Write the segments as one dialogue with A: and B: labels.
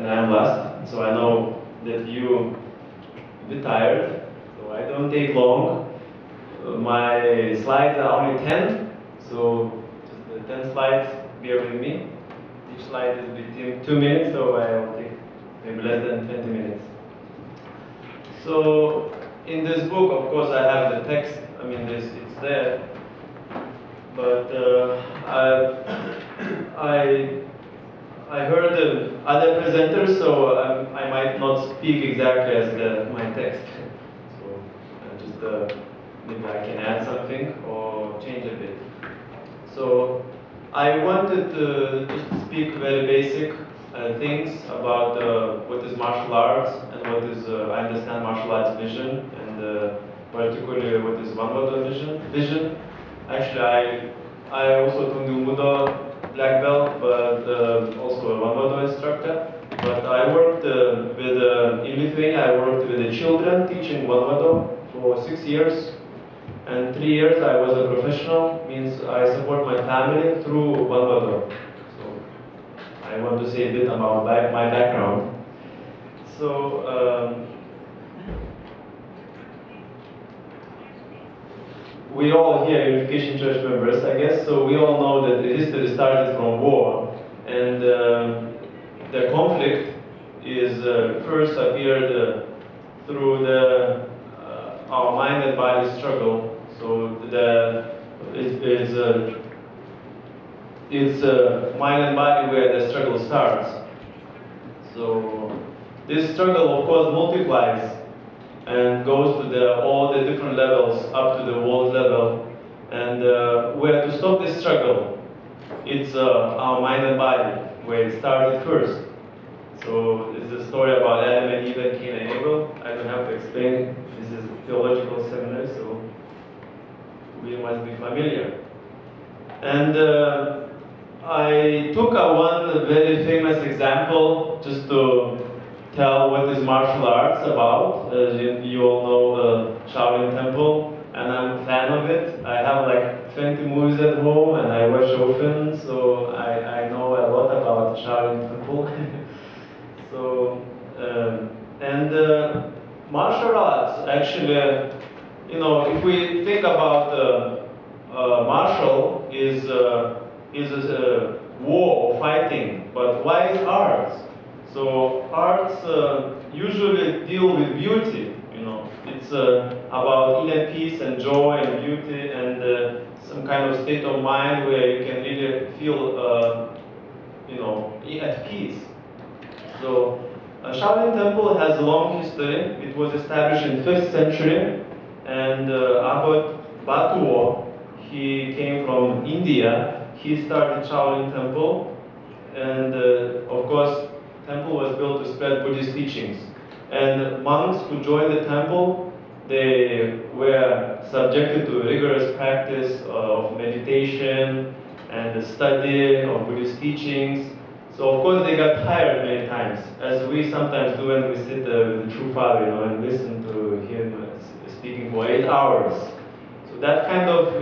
A: I'm last. So I know that you a bit tired, so I don't take long. My slides are only 10, so just the 10 slides, bear with me. Each slide is between 2 minutes, so I will take maybe less than 20 minutes. So in this book, of course, I have the text. I mean, it's there, but I heard other presenters, so I might not speak exactly as my text. So just maybe I can add something or change a bit. So I wanted to just speak very basic things about what is martial arts and what is, I understand, martial arts vision, and particularly what is MAFWP vision. Actually, I also Tongil black belt, but also a MAFWP instructor. But I worked in Lithuania. I worked with the children teaching MAFWP for 6 years. And 3 years I was a professional, means I support my family through MAFWP. So I want to say a bit about my background. So we all here Unification Church members, I guess, so we all know that the history started from war. And the conflict is first appeared through our mind and body struggle. So it's mind and body where the struggle starts. So this struggle, of course, multiplies and goes to all the different levels up to the world level. And where to stop this struggle, it's our mind and body, where it started first. So it's a story about Adam and Eve and Cain and Abel. I don't have to explain. This is a theological seminar, so we must be familiar. And I took one very famous example just to tell what is martial arts about. You all know Shaolin Temple, and I'm a fan of it. I have like 20 movies at home, and I watch often, so I know a lot about Shaolin Temple. So, martial arts, actually, if we think about martial is a war or fighting, but why is arts? So arts usually deal with beauty, It's about inner peace and joy and beauty and some kind of state of mind where you can really feel, at peace. So Shaolin Temple has a long history. It was established in 5th century, and Abbot Batuo, he came from India. He started Shaolin Temple, and of course, temple was built to spread Buddhist teachings. And monks who joined the temple, they were subjected to rigorous practice of meditation and the study of Buddhist teachings. So of course they got tired many times, as we sometimes do when we sit with the True Father, and listen to him speaking for 8 hours. So that kind of,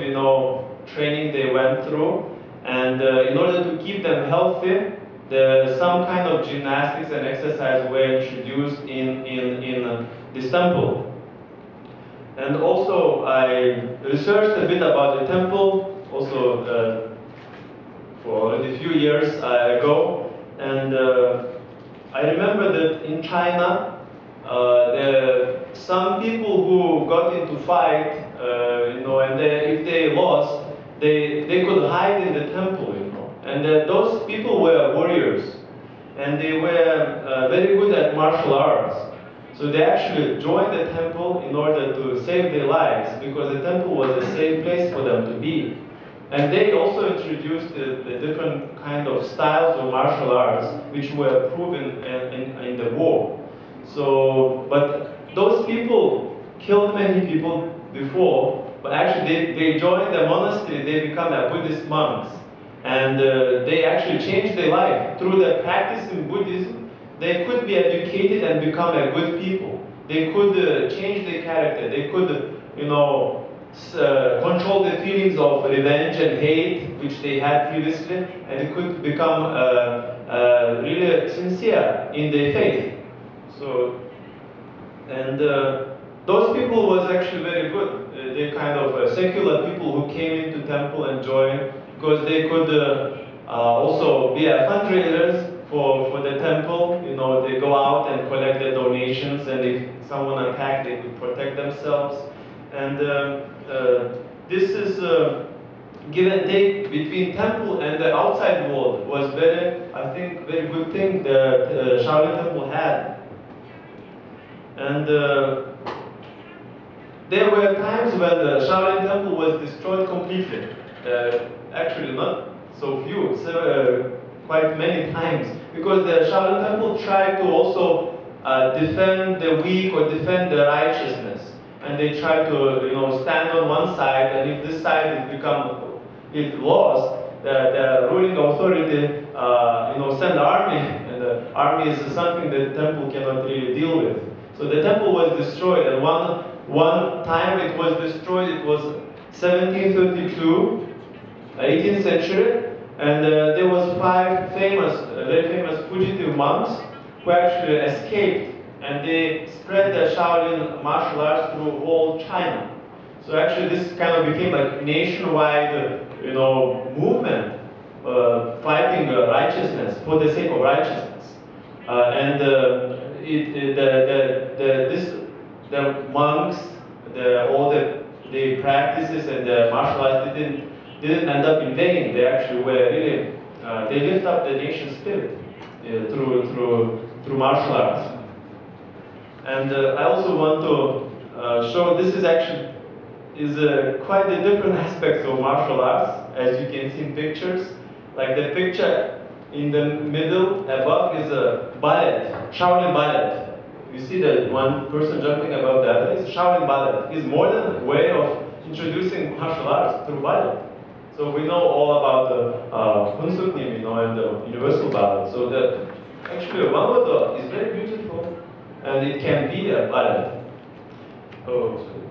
A: training they went through, and in order to keep them healthy, some kind of gymnastics and exercise were introduced in this temple. And also I researched a bit about the temple, also for already a few years ago. And I remember that in China, some people who got into fight, and if they lost, they could hide in the temple, And those people were warriors, and they were very good at martial arts. So they actually joined the temple in order to save their lives, because the temple was a safe place for them to be. And they also introduced the different kind of styles of martial arts, which were proven in the war. So, but those people killed many people before, but actually they joined the monastery, they become Buddhist monks. And they actually changed their life. Through their practice in Buddhism, they could be educated and become a good people. They could change their character. They could, control the feelings of revenge and hate which they had previously, and it could become really sincere in their faith. So, and those people was actually very good. They kind of secular people who came into temple and joined because they could also be fundraisers for the temple. You know, they go out and collect the donations, and if someone attacked, they could protect themselves. And this is give and take between temple and the outside world was very, I think, very good thing that Shaolin Temple had. And there were times when the Shaolin Temple was destroyed completely. Actually, not so few, quite many times, because the Shaolin Temple tried to also defend the weak or defend the righteousness, and they tried to, you know, stand on one side, and if this side is lost, the ruling authority, you know, send army, and the army is something that the temple cannot really deal with. So the temple was destroyed, and one time it was destroyed, it was 1732, 18th century, and there was five very famous fugitive monks who actually escaped, and they spread the Shaolin martial arts through all China. So actually this kind of became a nationwide, you know, movement fighting righteousness for the sake of righteousness. The monks, all the practices and the martial arts didn't end up in vain. They actually were really they lift up the nation's spirit through martial arts. And I also want to show this is actually quite a different aspects of martial arts, as you can see in pictures. Like the picture in the middle above is a ballet, Shaolin ballet. You see that one person jumping above the other is Shaolin ballet. It's more than a way of introducing martial arts through ballet. So we know all about the Hunsuknim, you know, and the universal ballet. So that actually one of the is very beautiful, and it can be a ballet. Oh, sorry.